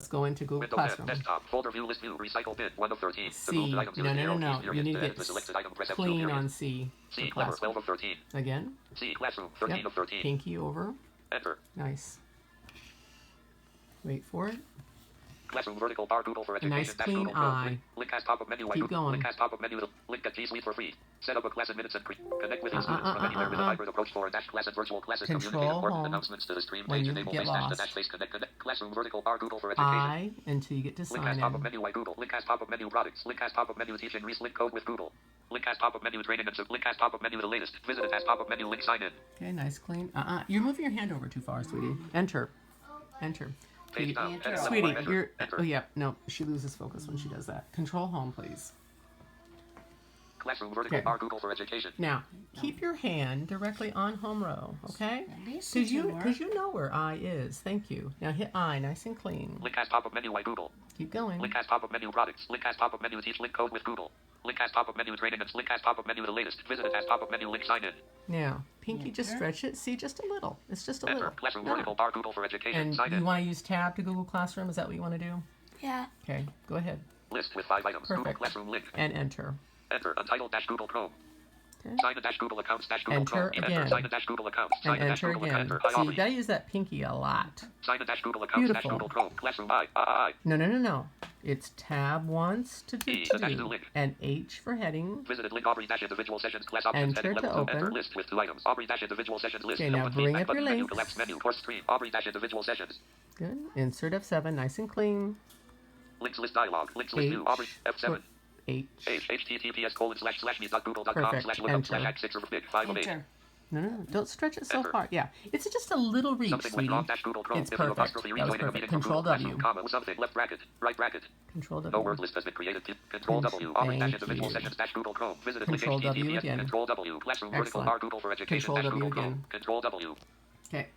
go into Google Window Classroom. desktop, folder view, list view, recycle bin, 1 of 13. C. The moved items No. Keys, You period. need to Edit get the selected item, press F2, clean period. on C. C, for clever, classroom. 12 of 13. Again. C, classroom, 13 of 13. Pinky over. Enter. Nice. Wait for it. Classroom vertical bar Google for A education. nice dash clean Google Chrome. eye. Link as top of menu. Keep Google. going. Link as top of menu. Link at G Suite for free. Set up a class in minutes and connect with your students from anywhere with a hybrid approach for dash class and virtual classes. Control Communicate important home announcements to the stream when page. you Enable get face dash the lost. dash face connect. Classroom vertical bar Google for education. I until you get to Link sign as top of in. menu. Google. Link as top of menu products. Link as top of menu teaching. Link code with Google. Link as top of menu training and link as top of menu the latest. Visit it as top of menu. Link sign in. Okay, nice clean. You're moving your hand over too far, sweetie. Enter. Enter. Page down. Enter. Edit Sweetie, enter. you're. Enter. Oh yeah, no, she loses focus when she does that. Control home, please. Classroom vertical Okay. bar Google for education. Now, keep your hand directly on home row, okay? At least Because it can work. you know where I is. Thank you. Now hit I, nice and clean. Link as top of menu. Google. Keep going. Link as top of menu products. Link as top of menu teach. Link code with Google. Link as top of menu training and link as top of menu the latest. Visit it as top of menu. Link sign in. Now, Pinky, just Enter. stretch it. See, just a little. It's just a Enter. little. Classroom Yeah. vertical bar Google for education. And Sign you in. want to use tab to Google Classroom? Is that what you want to do? Yeah. Okay, go ahead. List with 5 items. Google Perfect. Classroom link. And enter. Enter. Untitled dash Google Chrome. Okay. Sign in dash Google accounts dash Google Enter Chrome. again. Enter. Sign in dash Google accounts. Sign And in dash enter Google again. account. Enter. Hi, See, you Aubrey. gotta use that Pinky a lot. Sign in dash Google accounts dash Beautiful. Google Chrome. Classroom I. No. It's tab once to do, E, to attach do. the link. And H for heading. Visited link Aubrey dash individual sessions class options Enter heading to level 2. Enter open. list with 2 items. Aubrey dash individual sessions list. Okay, now Open bring feedback up your button menu. links. Collapse menu. Course stream. Aubrey dash individual sessions. Good. Insert F7, nice and clean. Links list dialog. Links list view. Aubrey F7. H. https://me.google.com/look Perfect. up slash hack 6 of big 5 of 8. Enter. No. Don't stretch it so Enter. far. Yeah. It's just a little reach, Something sweetie. went wrong dash Google Chrome. It's W perfect. apostrophe That was rejoining a perfect. meeting from Control Google W. Classroom, comma, something left bracket, right bracket. Control No W. word list has been created. Control W. Aubrey dash Thank individual you. sessions dash Google Chrome. Visit link Control W https. again. Control W. Classroom vertical Excellent. bar Google for education Control dash W Google Chrome. again. Control W. Okay.